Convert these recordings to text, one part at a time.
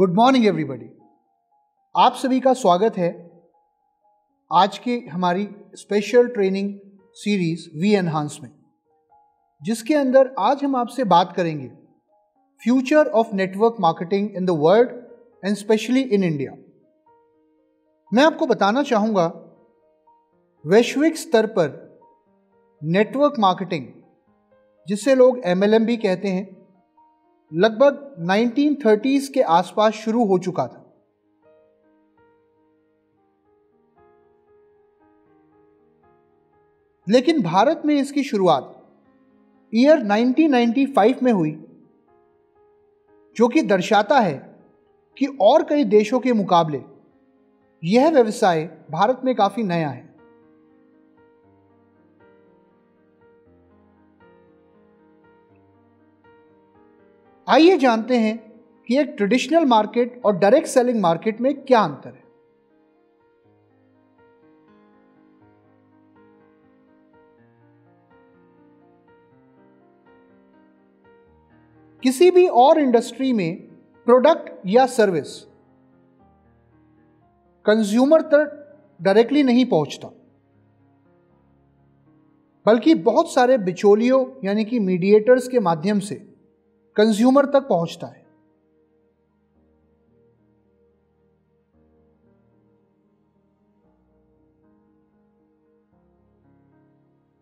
Good morning everybody. आप सभी का स्वागत है आज के हमारी special training series we enhance में, जिसके अंदर आज हम आपसे बात करेंगे future of network marketing in the world and specially in India. मैं आपको बताना चाहूँगा, वैश्विक स्तर पर नेटवर्क मार्केटिंग, जिसे लोग MLM भी कहते हैं, लगभग 1930s के आसपास शुरू हो चुका था। लेकिन भारत में इसकी शुरुआत ईयर 1995 में हुई, जो कि दर्शाता है कि और कई देशों के मुकाबले यह व्यवसाय भारत में काफी नया है। आइए जानते हैं कि एक ट्रेडिशनल मार्केट और डायरेक्ट सेलिंग मार्केट में क्या अंतर है। किसी भी और इंडस्ट्री में प्रोडक्ट या सर्विस कंज्यूमर तक डायरेक्टली नहीं पहुंचता, बल्कि बहुत सारे बिचौलियों यानी कि मीडिएटर्स के माध्यम से कंज्यूमर तक पहुंचता है।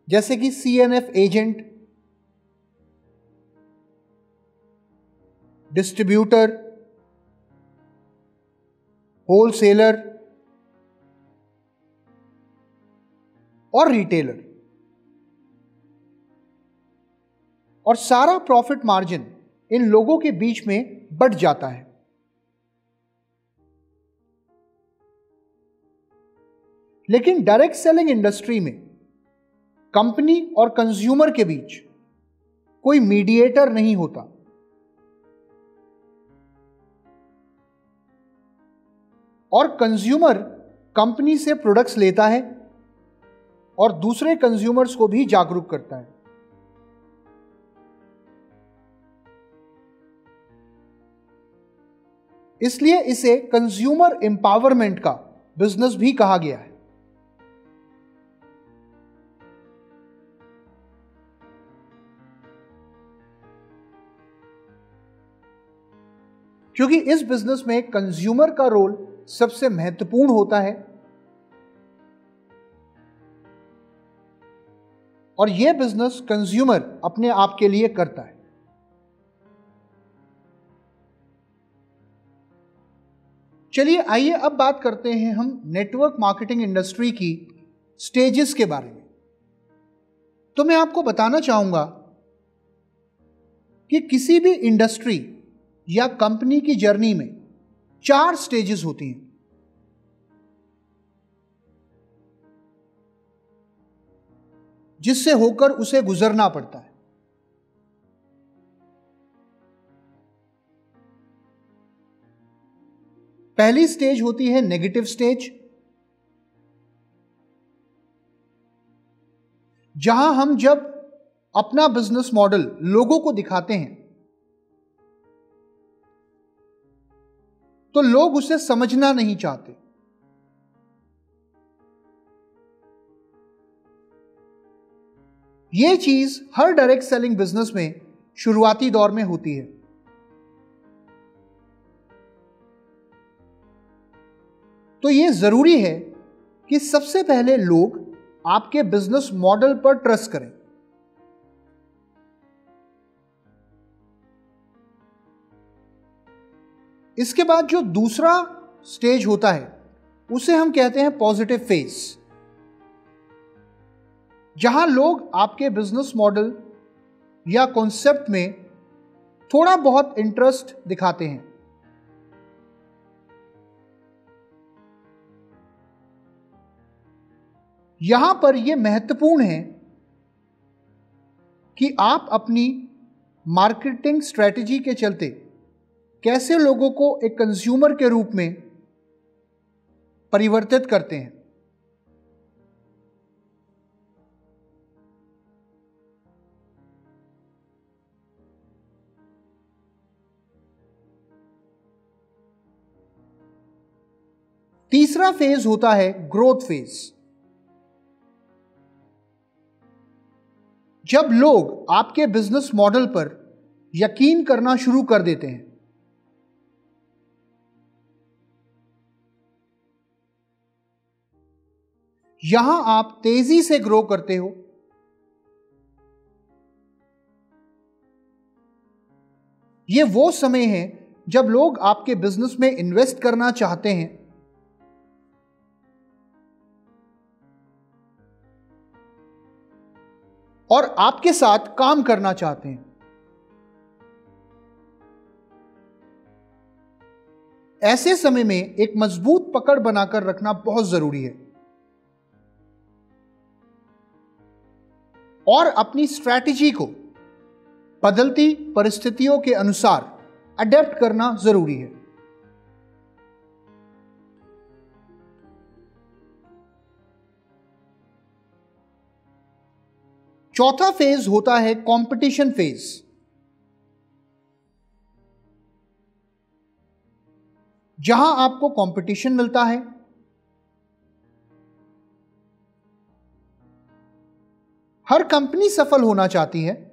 जैसे कि CNF एजेंट, डिस्ट्रीब्यूटर, होलसेलर और रिटेलर, और सारा प्रॉफिट मार्जिन इन लोगों के बीच में बंट जाता है। लेकिन डायरेक्ट सेलिंग इंडस्ट्री में कंपनी और कंज्यूमर के बीच कोई मीडिएटर नहीं होता, और कंज्यूमर कंपनी से प्रोडक्ट्स लेता है और दूसरे कंज्यूमर्स को भी जागरूक करता है। इसलिए इसे कंज्यूमर एम्पावरमेंट का बिजनेस भी कहा गया है। क्योंकि इस बिजनेस में कंज्यूमर का रोल सबसे महत्वपूर्ण होता है, और यह बिजनेस कंज्यूमर अपने आप के लिए करता है। चलिए आइए अब बात करते हैं हम नेटवर्क मार्केटिंग इंडस्ट्री की स्टेजेस के बारे में। तो मैं आपको बताना चाहूंगा कि किसी भी इंडस्ट्री या कंपनी की जर्नी में 4 स्टेजेस होती हैं। जिससे होकर उसे गुजरना पड़ता है। पहली स्टेज होती है नेगेटिव स्टेज, जहां हम जब अपना बिजनेस मॉडल लोगों को दिखाते हैं तो लोग उसे समझना नहीं चाहते। यह चीज हर डायरेक्ट सेलिंग बिजनेस में शुरुआती दौर में होती है। तो यह जरूरी है कि सबसे पहले लोग आपके बिजनेस मॉडल पर ट्रस्ट करें। इसके बाद जो दूसरा स्टेज होता है उसे हम कहते हैं पॉजिटिव फेज, जहां लोग आपके बिजनेस मॉडल या कॉन्सेप्ट में थोड़ा बहुत इंटरेस्ट दिखाते हैं। यहां पर यह महत्वपूर्ण है कि आप अपनी मार्केटिंग स्ट्रेटजी के चलते कैसे लोगों को एक कंज्यूमर के रूप में परिवर्तित करते हैं। तीसरा फेज होता है ग्रोथ फेज। जब लोग आपके बिजनेस मॉडल पर यकीन करना शुरू कर देते हैं, यहां आप तेजी से ग्रो करते हो। यह वो समय है जब लोग आपके बिजनेस में इन्वेस्ट करना चाहते हैं और आपके साथ काम करना चाहते हैं। ऐसे समय में एक मजबूत पकड़ बनाकर रखना बहुत जरूरी है और अपनी स्ट्रैटेजी को बदलती परिस्थितियों के अनुसार अडेप्ट करना जरूरी है। चौथा फेज होता है कंपटीशन फेज। जहां आपको कंपटीशन मिलता है, हर कंपनी सफल होना चाहती है,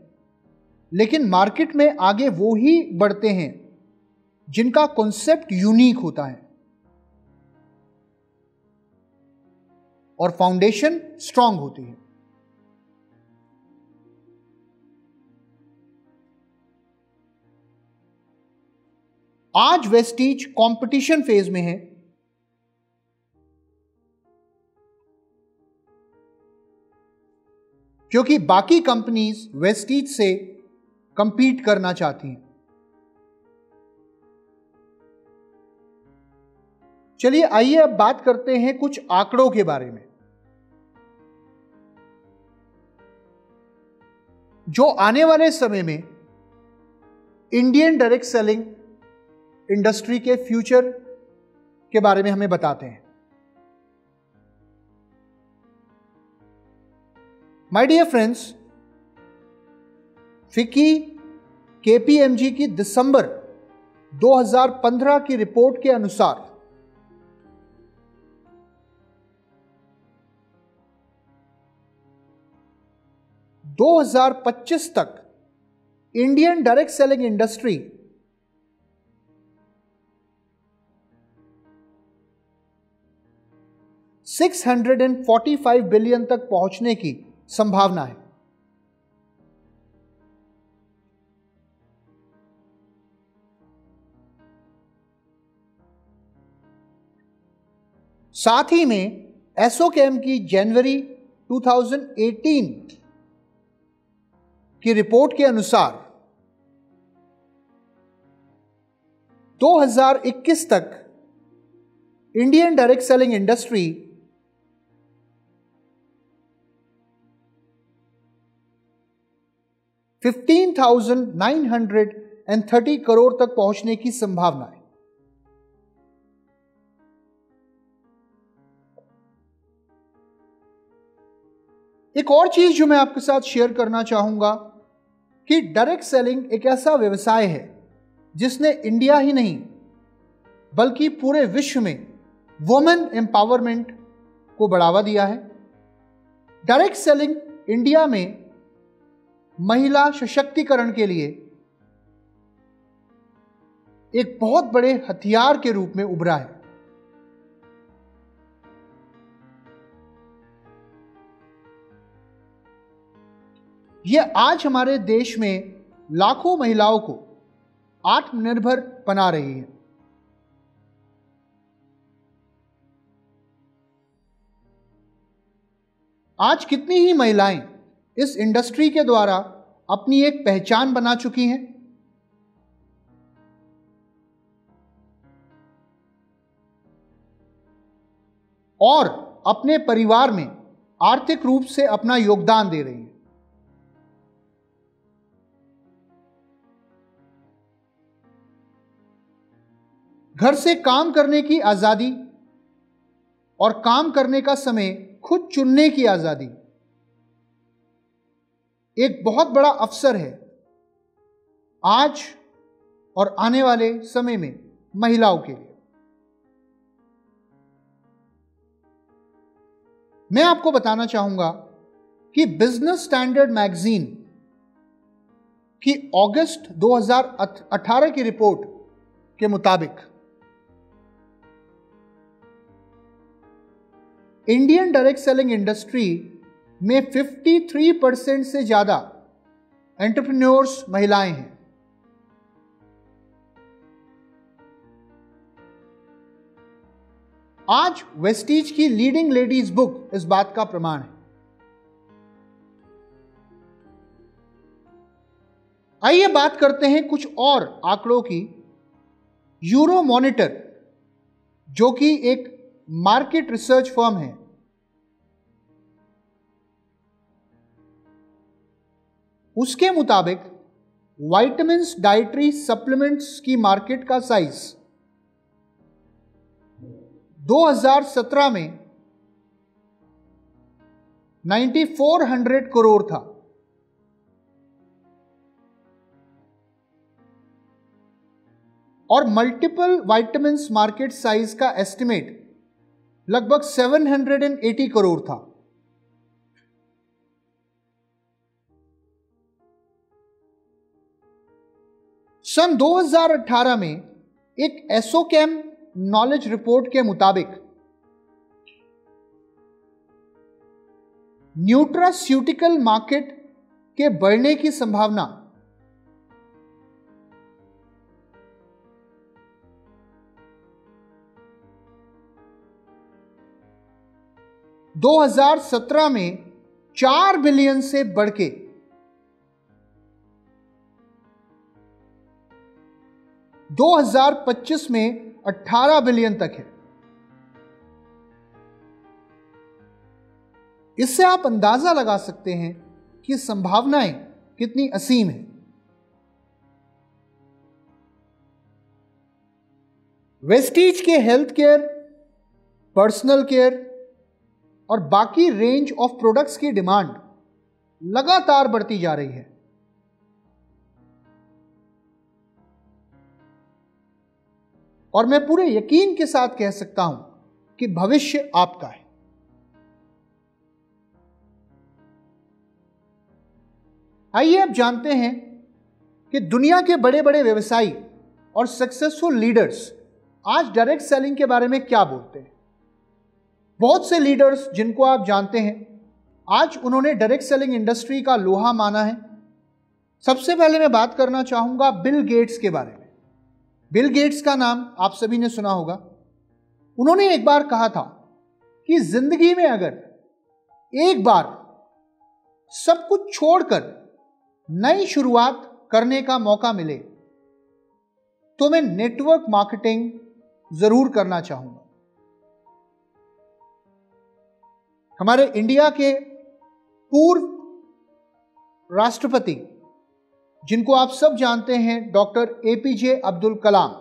लेकिन मार्केट में आगे वो ही बढ़ते हैं जिनका कॉन्सेप्ट यूनिक होता है और फाउंडेशन स्ट्रांग होती है। आज वेस्टीज कंपटीशन फेज में है। क्योंकि बाकी कंपनीज वेस्टीज से कंपीट करना चाहती हैं। चलिए आइए अब बात करते हैं कुछ आंकड़ों के बारे में जो आने वाले समय में इंडियन डायरेक्ट सेलिंग इंडस्ट्री के फ्यूचर के बारे में हमें बताते हैं। My dear friends, FICCI KPMG की दिसंबर 2015 की रिपोर्ट के अनुसार दो 2025 तक Indian direct selling industry $645 billion तक पहुंचने की संभावना है। साथ ही में एसोचैम की जनवरी 2018 की रिपोर्ट के अनुसार 2021 तक Indian direct selling industry $15,930 crore तक पहुंचने की संभावना है। एक और चीज जो मैं आपके साथ शेयर करना चाहूंगा कि डायरेक्ट सेलिंग एक ऐसा व्यवसाय है जिसने इंडिया ही नहीं बल्कि पूरे विश्व में वुमेन एम्पावरमेंट को बढ़ावा दिया है। डायरेक्ट सेलिंग इंडिया में महिला सशक्तिकरण के लिए एक बहुत बड़े हथियार के रूप में उभरा है। यह आज हमारे देश में लाखों महिलाओं को आत्मनिर्भर बना रही है। आज कितनी ही महिलाएं इस इंडस्ट्री के द्वारा अपनी एक पहचान बना चुकी हैं और अपने परिवार में आर्थिक रूप से अपना योगदान दे रही हैं। घर से काम करने की आजादी और काम करने का समय खुद चुनने की आजादी एक बहुत बड़ा अवसर है आज और आने वाले समय में महिलाओं के लिए। मैं आपको बताना चाहूंगा कि बिजनेस स्टैंडर्ड मैगजीन की अगस्त 2018 की रिपोर्ट के मुताबिक इंडियन डायरेक्ट सेलिंग इंडस्ट्री में 53% से ज्यादा एंटरप्रेन्योर्स महिलाएं हैं। आज वेस्टीज की लीडिंग लेडीज बुक इस बात का प्रमाण है। आइए बात करते हैं कुछ और आंकड़ों की। यूरो मॉनिटर, जो कि एक मार्केट रिसर्च फर्म है, उसके मुताबिक विटामिन्स डाइटरी सप्लीमेंट्स की मार्केट का साइज 2017 में 9400 करोड़ था और मल्टीपल विटामिन्स मार्केट साइज का एस्टिमेट लगभग 780 करोड़ था। सन 2018 में एक एसोचैम नॉलेज रिपोर्ट के मुताबिक न्यूट्रास्यूटिकल मार्केट के बढ़ने की संभावना 2017 में 4 बिलियन से बढ़ के 2025 में 18 बिलियन तक है। इससे आप अंदाजा लगा सकते हैं कि संभावनाएं कितनी असीम हैं। वेस्टीज के हेल्थ केयर, पर्सनल केयर और बाकी रेंज ऑफ प्रोडक्ट्स की डिमांड लगातार बढ़ती जा रही है। और मैं पूरे यकीन के साथ कह सकता हूं कि भविष्य आपका है। आइए अब जानते हैं कि दुनिया के बड़े बड़े व्यवसायी और सक्सेसफुल लीडर्स आज डायरेक्ट सेलिंग के बारे में क्या बोलते हैं। बहुत से लीडर्स जिनको आप जानते हैं, आज उन्होंने डायरेक्ट सेलिंग इंडस्ट्री का लोहा माना है। सबसे पहले मैं बात करना चाहूंगा बिल गेट्स के बारे में। बिल गेट्स का नाम आप सभी ने सुना होगा। उन्होंने एक बार कहा था कि जिंदगी में अगर एक बार सब कुछ छोड़कर नई शुरुआत करने का मौका मिले तो मैं नेटवर्क मार्केटिंग जरूर करना चाहूंगा। हमारे इंडिया के पूर्व राष्ट्रपति, जिनको आप सब जानते हैं, डॉक्टर एपीजे अब्दुल कलाम,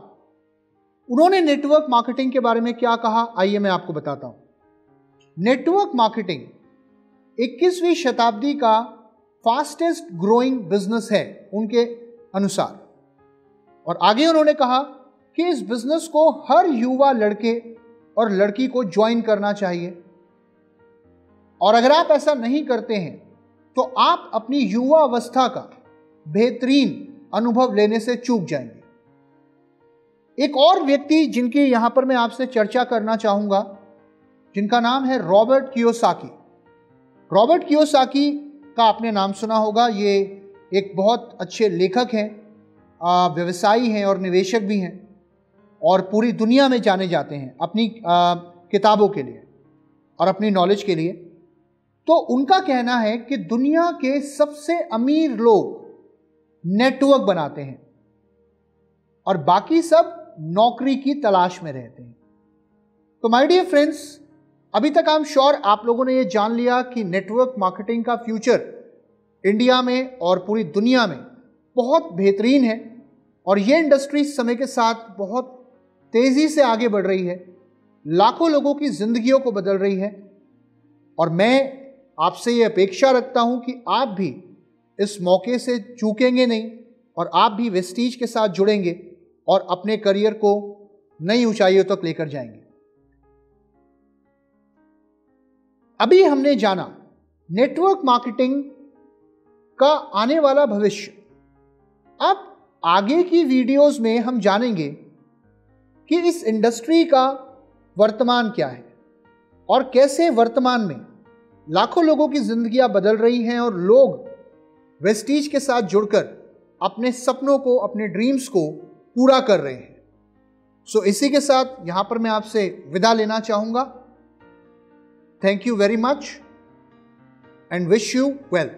उन्होंने नेटवर्क मार्केटिंग के बारे में क्या कहा, आइए मैं आपको बताता हूं। नेटवर्क मार्केटिंग 21वीं शताब्दी का फास्टेस्ट ग्रोइंग बिजनेस है उनके अनुसार। और आगे उन्होंने कहा कि इस बिजनेस को हर युवा लड़के और लड़की को ज्वाइन करना चाहिए, और अगर आप ऐसा नहीं करते हैं तो आप अपनी युवा अवस्था का बेहतरीन अनुभव लेने से चूक जाएंगे। एक और व्यक्ति जिनकी यहां पर मैं आपसे चर्चा करना चाहूंगा, जिनका नाम है रॉबर्ट कियोसाकी। रॉबर्ट कियोसाकी का आपने नाम सुना होगा। ये एक बहुत अच्छे लेखक हैं, व्यवसायी हैं और निवेशक भी हैं, और पूरी दुनिया में जाने जाते हैं अपनी किताबों के लिए और अपनी नॉलेज के लिए। तो उनका कहना है कि दुनिया के सबसे अमीर लोग नेटवर्क बनाते हैं और बाकी सब नौकरी की तलाश में रहते हैं। तो माय डियर फ्रेंड्स, अभी तक आई एम श्योर आप लोगों ने ये जान लिया कि नेटवर्क मार्केटिंग का फ्यूचर इंडिया में और पूरी दुनिया में बहुत बेहतरीन है, और ये इंडस्ट्री समय के साथ बहुत तेजी से आगे बढ़ रही है, लाखों लोगों की जिंदगियों को बदल रही है। और मैं आपसे ये अपेक्षा रखता हूं कि आप भी इस मौके से चूकेंगे नहीं और आप भी वेस्टीज के साथ जुड़ेंगे और अपने करियर को नई ऊंचाइयों तक लेकर जाएंगे। अभी हमने जाना नेटवर्क मार्केटिंग का आने वाला भविष्य। अब आगे की वीडियोस में हम जानेंगे कि इस इंडस्ट्री का वर्तमान क्या है और कैसे वर्तमान में लाखों लोगों की जिंदगियां बदल रही हैं और लोग वेस्टीज के साथ जुड़कर अपने सपनों को, अपने ड्रीम्स को पूरा कर रहे हैं। सो इसी के साथ यहां पर मैं आपसे विदा लेना चाहूंगा। Thank you very much and wish you well.